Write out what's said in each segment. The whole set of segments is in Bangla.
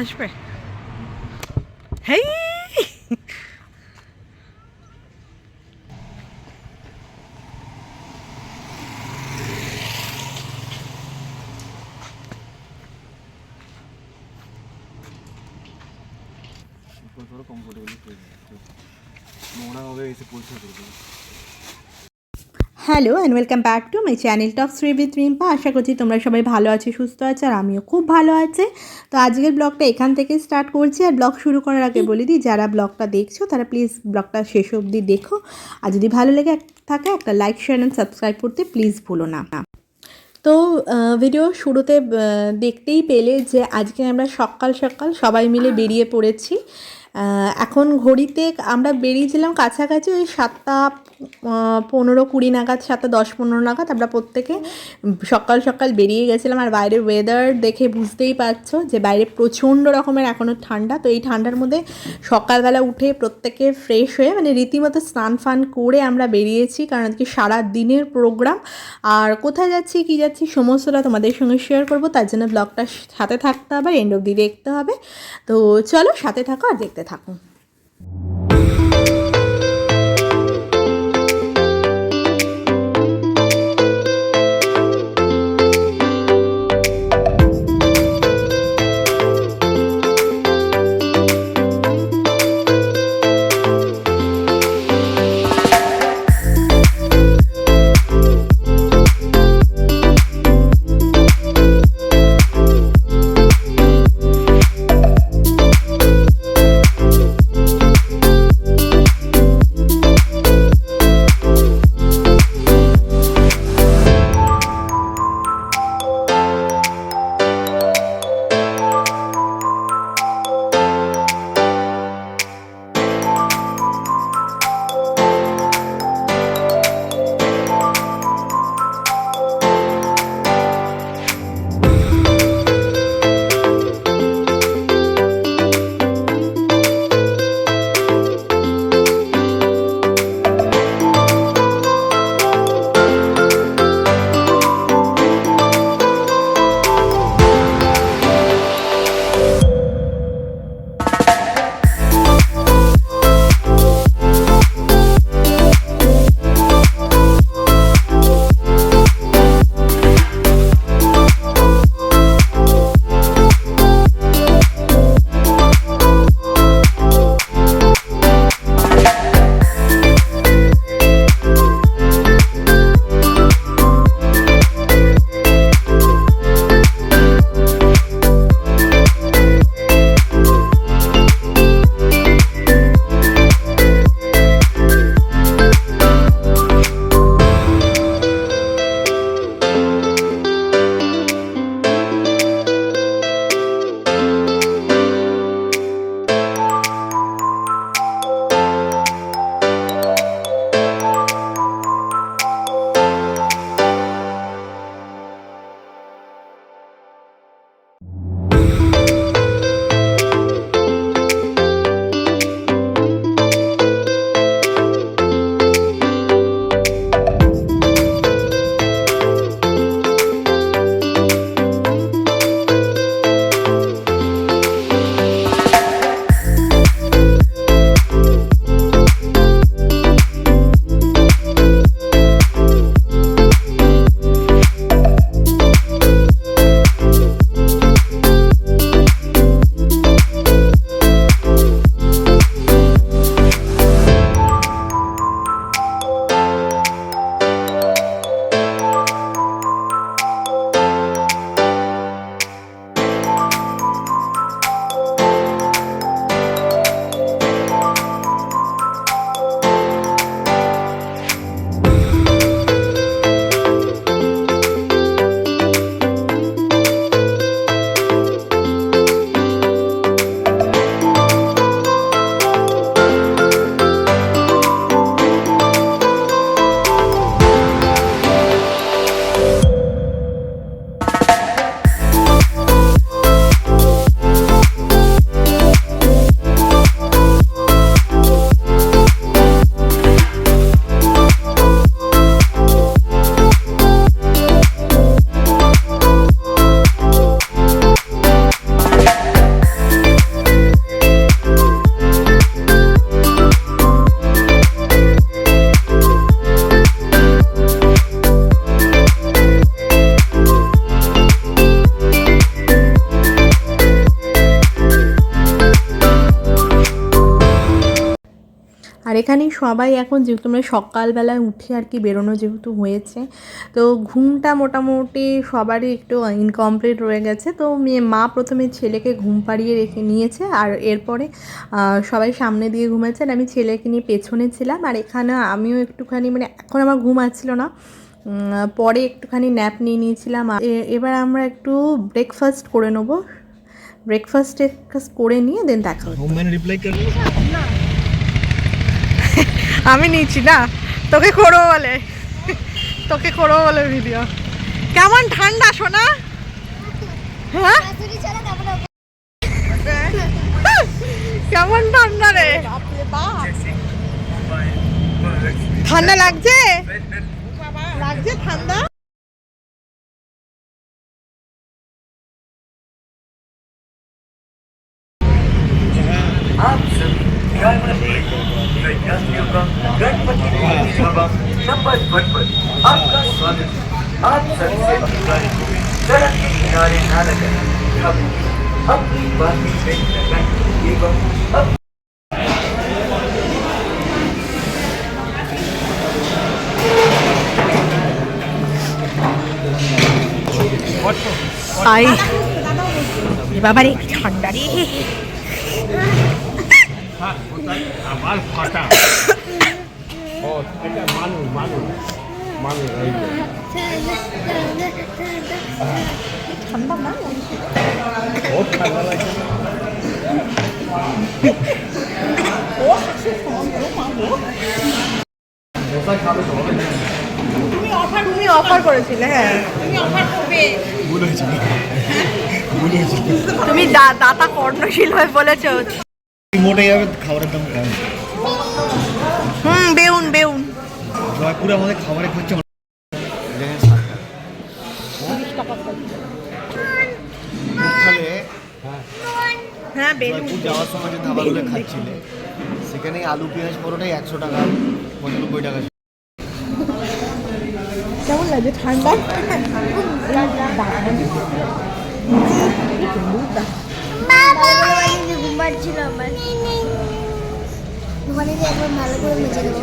আসবে। Hey hello and welcome back to my channel talk Shri with Rimpa. আশা করছি তোমরা সবাই ভালো আছো, সুস্থ আছো, আর আমিও খুব ভালো আছি। তো আজকের ব্লগটা এখান থেকে স্টার্ট করছি। আর ব্লগ শুরু করার আগে বলে দিই, যারা ব্লগটা দেখছো তারা প্লিজ ব্লগটা শেষ অবধি দেখো। আর যদি ভালো লেগে থাকে একটা লাইক, শেয়ার অ্যান্ড সাবস্ক্রাইব করতে প্লিজ ভুলো না। তো ভিডিও শুরুতে দেখতেই পেলে যে আজকে আমরা সকাল সকাল সবাই মিলে বেরিয়ে পড়েছি। এখন ঘড়িতে আমরা বেরিয়েছিলাম কাছাকাছি ওই 7:15-20 নাগাদ, 7:10-15 নাগাদ আমরা প্রত্যেকে সকাল সকাল বেরিয়ে গেছিলাম। আর বাইরের ওয়েদার দেখে বুঝতেই পারছো যে বাইরে প্রচণ্ড রকমের এখনও ঠান্ডা। তো এই ঠান্ডার মধ্যে সকালবেলা উঠে প্রত্যেকে ফ্রেশ হয়ে মানে রীতিমতো স্নান ফান করে আমরা বেরিয়েছি, কারণ আজকে সারা দিনের প্রোগ্রাম। আর কোথায় যাচ্ছি কী যাচ্ছি সমস্তটা তোমাদের সঙ্গে শেয়ার করব, তার জন্য ব্লগটা সাথে থাকতে হবে, এন্ড অবধি দেখতে হবে। তো চলো সাথে থাকো আর দেখতে থাকো। আর এখানে সবাই এখন যেহেতু আমরা সকালবেলায় উঠে আর কি বেরোনো যেহেতু হয়েছে, তো ঘুমটা মোটামুটি সবারই একটু ইনকমপ্লিট রয়ে গেছে। তো মা প্রথমে ছেলেকে ঘুম পাড়িয়ে রেখে নিয়েছে, আর এরপরে সবাই সামনে দিয়ে ঘুমাচ্ছে আর আমি ছেলেকে নিয়ে পেছনে ছিলাম। আর এখানে আমিও একটুখানি মানে এখন আমার ঘুম আসছিল না, পরে একটুখানি ন্যাপ নিয়ে নিয়েছিলাম। আর এবার আমরা একটু ব্রেকফাস্ট করে নেবো, ব্রেকফাস্ট করে নিয়ে দেন দেখা হচ্ছে। আমি নিচ্ছি না, তোকে করবো বলে, তোকে করবো বলে ভিডিও। কেমন ঠান্ডা শোনা? হ্যাঁ কেমন ঠান্ডা রে? ঠান্ডা লাগছে, লাগছে ঠান্ডা। गणपति नंबर 55 आपका स्वागत। आप सबसे सड़क के किनारे न लगें, अपनी बातें एवं आई बाबा रे ठंडा रे। আমার ফাটা ও এটা মানুষ মানুষ মানুষ ঠান্ডা না ও ঠান্ডা লাগে ও হাসি তুমি অফার করেছিলে। হ্যাঁ তুমি অফার করবে, ভুল হয়েছে ভুল হয়েছে তুমি দাতা কর্ণশীল হয়ে বলেছো। মোটে যাবে খাবারের দাম কম। বেউন বেউন জয়পুরে আমাদের খাবারের খরচা হ্যাঁ বেলুন। জয়পুর যাওয়ার সময় যে ধাবাগুলো খাচ্ছিলে সেখানে আলু পেঁয়াজ পরোটাই 100 টাকা 95 টাকা। কেমন লাগে ঠান্ডা? ঘুমাচ্ছিল আমার ওখানে যে একবার ভালো করে মেজে দেবো।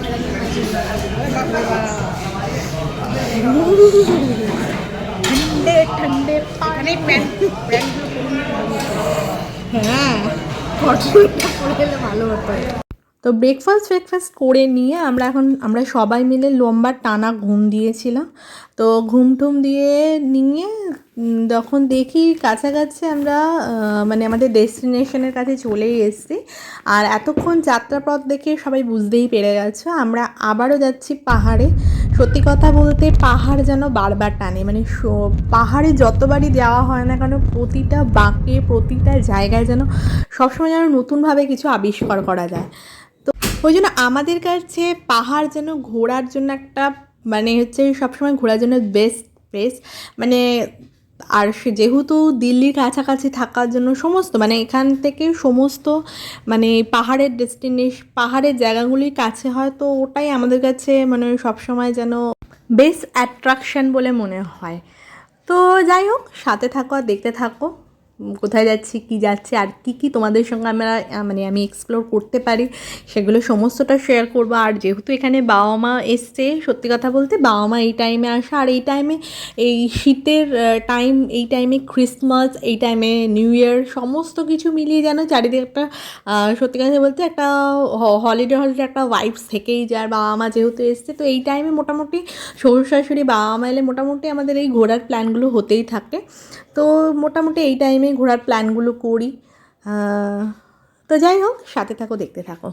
ঠান্ডে ঠান্ডে পানি হ্যাঁ ফটোটা করে এলে ভালো হতো। তো ব্রেকফাস্ট করে নিয়ে আমরা সবাই মিলে লম্বা টানা ঘুম দিয়েছিলাম। তো ঘুম দিয়ে নিয়ে যখন দেখি কাছাকাছি আমরা মানে আমাদের ডেস্টিনেশনের কাছে চলেই এসেছি। আর এতক্ষণ যাত্রাপথ দেখে সবাই বুঝতেই পেরে গেছো আমরা আবারও যাচ্ছি পাহাড়ে। সত্যি কথা বলতে পাহাড় যেন বারবার টানে, মানে পাহাড়ে যতবারই যাওয়া হয় না কেন প্রতিটা বাঁকে প্রতিটা জায়গায় যেন সবসময় যেন নতুনভাবে কিছু আবিষ্কার করা যায়। তো ওই জন্য আমাদের কাছে পাহাড় যেন ঘোরার জন্য একটা মানে হচ্ছে সবসময় ঘোরার জন্য বেস্ট প্লেস। মানে আর যেহেতু দিল্লির কাছাকাছি থাকার জন্য সমস্ত মানে এখান থেকে সমস্ত মানে পাহাড়ের জায়গাগুলির কাছে হয়, তো ওটাই আমাদের কাছে মানে সবসময় যেন বেস্ট অ্যাট্রাকশন বলে মনে হয়। তো যাই হোক, সাথে থাকো আর দেখতে থাকো কোথায় যাচ্ছি কী যাচ্ছে আর কি তোমাদের সঙ্গে আমি এক্সপ্লোর করতে পারি সেগুলো সমস্তটা শেয়ার করবো। আর যেহেতু এখানে বাবা মা এসছে, সত্যি কথা বলতে বাবা মা এই টাইমে আসা, আর এই টাইমে এই শীতের টাইম, এই টাইমে ক্রিসমাস, এই টাইমে নিউ ইয়ার সমস্ত কিছু মিলিয়ে যেন চারিদিকে একটা সত্যি কথা বলতে একটা হলিডে একটা ভাইবস থেকেই যায়। বাবা মা যেহেতু এসছে তো এই টাইমে মোটামুটি শ্বশুর শাশুড়ি বাবা মা এলে মোটামুটি আমাদের এই ঘোরার প্ল্যানগুলো হতেই থাকে। তো মোটামুটি এই টাইমে ঘোরার প্ল্যানগুলো করি। তো যাই হোক, সাথে থাকো দেখতে থাকো।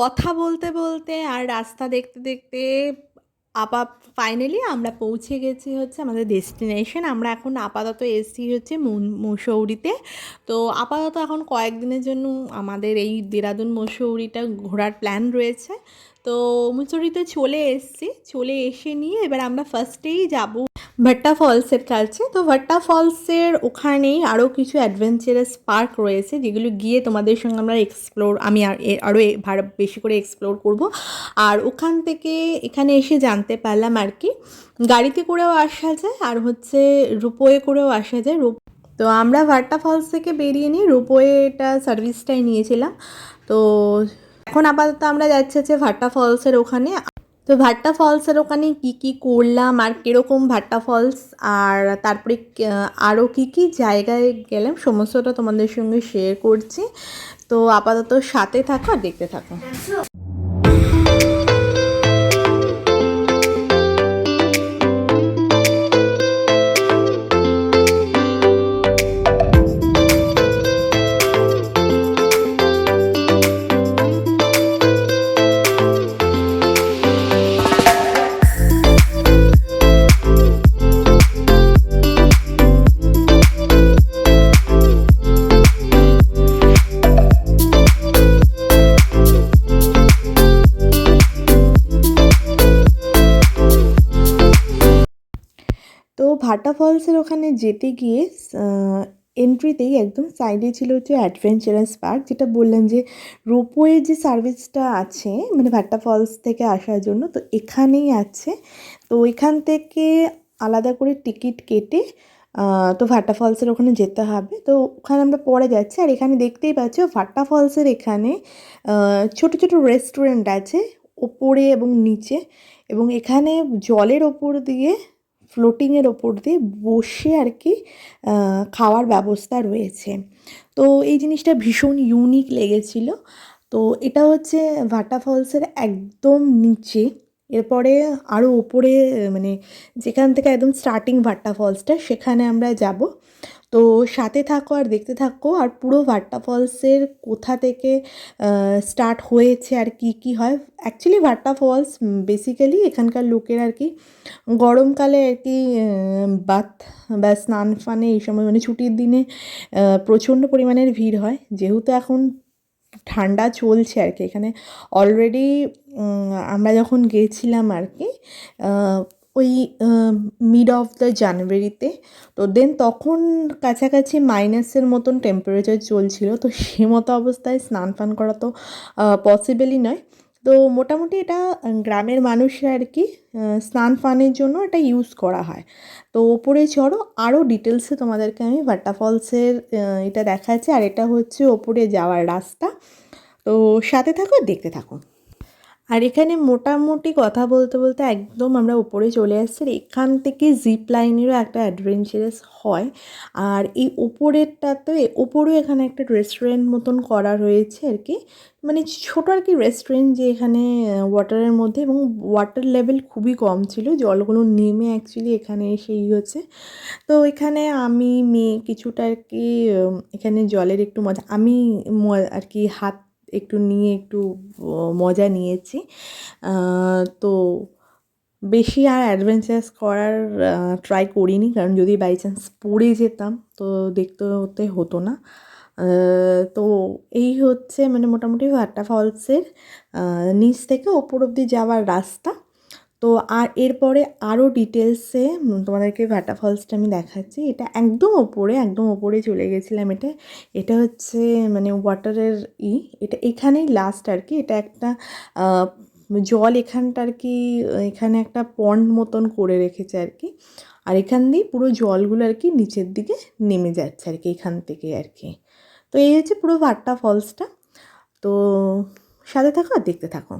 কথা বলতে বলতে আর রাস্তা দেখতে দেখতে ফাইনালি আমরা পৌঁছে গেছি হচ্ছে আমাদের ডেস্টিনেশন। আমরা এখন আপাতত এসছি হচ্ছে মুসৌরিতে। তো আপাতত এখন কয়েকদিনের জন্য আমাদের এই দেরাদুন মসৌরিটা ঘোরার প্ল্যান রয়েছে। তো মুসৌরিতে চলে এসছি, চলে এসে নিয়ে এবার আমরা ফার্স্টেই যাব ভাট্টা ফলসের কাছে। তো ভাট্টা ফলসের ওখানেই আরও কিছু অ্যাডভেঞ্চারাস পার্ক রয়েছে, যেগুলো গিয়ে তোমাদের সঙ্গে আমরা আমি আরও বেশি করে এক্সপ্লোর করব। আর ওখান থেকে এখানে এসে জানতে পারলাম আর কি গাড়িতে করেও আসা যায় আর হচ্ছে রোপওয়ে করেও আসা যায়। তো আমরা ভাট্টা ফলস থেকে বেরিয়ে নিয়ে রোপওয়েটা সার্ভিসটাই নিয়েছিলাম। তো এখন আপাতত আমরা যাচ্ছি হচ্ছে ভাট্টা ফলসের ওখানে। তো ভাট্টা ফলসের ওখানে কি করলাম আর কীরকম ভাট্টা ফলস আর তারপরে আরও কি জায়গায় গেলাম সমস্তটা তোমাদের সঙ্গে শেয়ার করছি। তো আপাতত সাথে থাকো আর দেখতে থাকো। তো ভাট্টা ফলসের ওখানে যেতে গিয়ে এন্ট্রিতেই একদম সাইডে ছিল হচ্ছে অ্যাডভেঞ্চারাস পার্ক, যেটা বললাম যে রোপওয়ে যে সার্ভিসটা আছে মানে ভাট্টা ফলস থেকে আসার জন্য, তো এখানেই আছে। তো এখান থেকে আলাদা করে টিকিট কেটে তো ভাট্টা ফলসের ওখানে যেতে হবে। তো ওখানে আমরা পরে যাচ্ছি। আর এখানে দেখতেই পাচ্ছ ভাট্টা ফলসের এখানে ছোট ছোট রেস্টুরেন্ট আছে ওপরে এবং নিচে, এবং এখানে জলের ওপর দিয়ে ফ্লোটিংয়ের ওপর দিয়ে বসে আর কি খাওয়ার ব্যবস্থা রয়েছে। তো এই জিনিসটা ভীষণ ইউনিক লেগেছিল। তো এটা হচ্ছে ভাট্টা ফলসের একদম নিচে, এরপরে আরও ওপরে মানে যেখান থেকে একদম স্টার্টিং ভাট্টা ফলসটা সেখানে আমরা যাব। তো সাথে থাকো আর দেখতে থাকো। আর পুরো ভাট্টা ফলসের কোথা থেকে স্টার্ট হয়েছে আর কি হয়। অ্যাকচুয়ালি ভাট্টা ফলস বেসিক্যালি এখানকার লোকের আর কি গরমকালে আর কি বাথ বা স্নান ফানে এই সময় মানে ছুটির দিনে প্রচণ্ড পরিমাণের ভিড় হয়। যেহেতু এখন ঠান্ডা চলছে আর কি এখানে অলরেডি আমরা যখন গিয়েছিলাম আর কি ওই মিড অফ দ্য জানুয়ারিতে, তো দেন তখন কাছাকাছি মাইনাসের মতন টেম্পারেচার চলছিল। তো সে মতো অবস্থায় স্নান ফান করা তো পসিবলই নয়। তো মোটামুটি এটা গ্রামের মানুষরা আর কি স্নান ফানের জন্য এটা ইউজ করা হয়। তো ওপরে চড়ো, আরও ডিটেলসে তোমাদেরকে আমি ভাট্টা ফলসের এটা দেখাচ্ছি। আর এটা হচ্ছে ওপরে যাওয়ার রাস্তা। তো সাথে থাকো দেখতে থাকো। আর এখানে মোটামুটি কথা বলতে বলতে একদম আমরা উপরে চলে আসছি। এখান থেকে জিপ লাইনেরও একটা অ্যাডভেঞ্চারাস হয়। আর এই ওপরেরটাতে ওপরেও এখানে একটা রেস্টুরেন্ট মতন করা রয়েছে আর কি, মানে ছোটো আর কি রেস্টুরেন্ট, যে এখানে ওয়াটারের মধ্যে, এবং ওয়াটার লেভেল খুবই কম ছিল, জলগুলো নেমে অ্যাকচুয়ালি এখানে এসেই হচ্ছে। তো এখানে আমি মেয়ে কিছুটা আর কি এখানে জলের একটু মজা আমি আর কি হাত একটু নিয়ে একটু মজা নিয়েছি। তো বেশি আর অ্যাডভেঞ্চারাস করার ট্রাই করিনি, কারণ যদি বাই চান্স পড়ে যেতাম তো দেখতে হতো না। তো এই হচ্ছে মানে মোটামুটি ভাট্টা ফলসের নিচ থেকে ওপর অবধি যাওয়ার রাস্তা। তো আর এরপরে আরও ডিটেলসে তোমাদেরকে ভাট্টা ফলসটা আমি দেখাচ্ছি। এটা একদম ওপরে চলে গেছিলাম। এটা হচ্ছে মানে ওয়াটারের এটা এখানেই লাস্ট আর কি। এটা একটা জল এখানটা আর কি, এখানে একটা পন্ড মতন করে রেখেছে আর কি। আর এখান দিয়ে পুরো জলগুলো আর কি নিচের দিকে নেমে যাচ্ছে আর কি এখান থেকে আর কি। তো এই হচ্ছে পুরো ভাট্টা ফলসটা। তো সাথে থাকো আর দেখতে থাকো।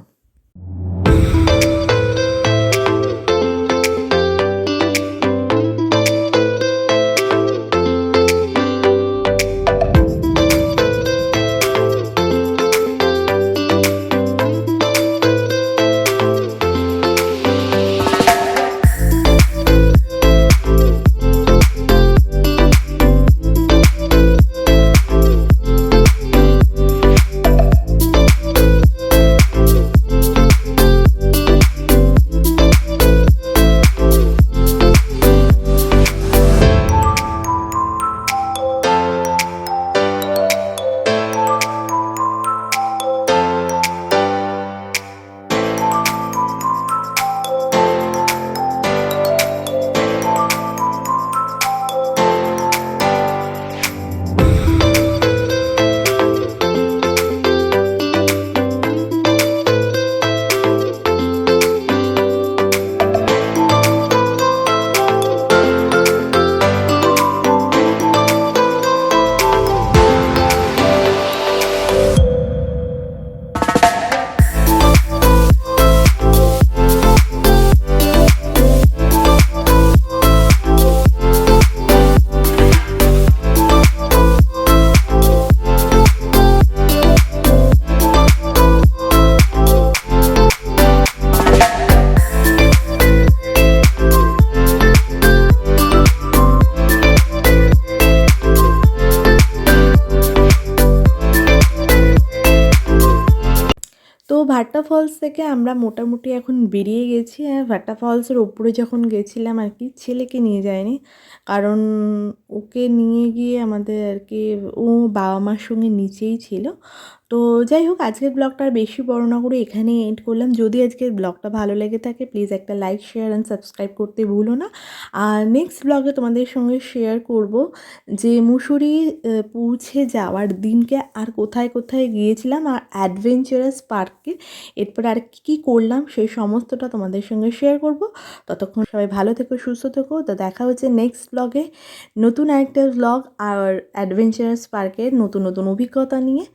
ফলস থেকে আমরা মোটামুটি এখন বেরিয়ে গেছি। আর ভাটা ফলসের ওপরে যখন গেছিলাম আর কি, ছেলেকে নিয়ে যায়নি, কারণ ওকে নিয়ে গিয়ে আমাদের আর কি ও বাবা মার সঙ্গে নিচেই ছিল। তো যাই হোক, আজকের ব্লগটা আর বেশি বড় না করে এখানে এন্ড করলাম। যদি আজকের ব্লগটা ভালো লেগে থাকে প্লিজ একটা লাইক, শেয়ার অ্যান্ড সাবস্ক্রাইব করতে ভুলো না। আর নেক্সট ব্লগে তোমাদের সঙ্গে শেয়ার করব যে মুসুরি পৌঁছে যাওয়ার দিনকে আর কোথায় কোথায় গিয়েছিলাম, আর অ্যাডভেঞ্চারাস পার্কে এরপর আর কী কী করলাম সেই সমস্তটা তোমাদের সঙ্গে শেয়ার করব। ততক্ষণ সবাই ভালো থেকো, সুস্থ থেকো। তো দেখা হচ্ছে নেক্সট ব্লগে নতুন একটা ব্লগ আর অ্যাডভেঞ্চারাস পার্কের নতুন নতুন অভিজ্ঞতা নিয়ে।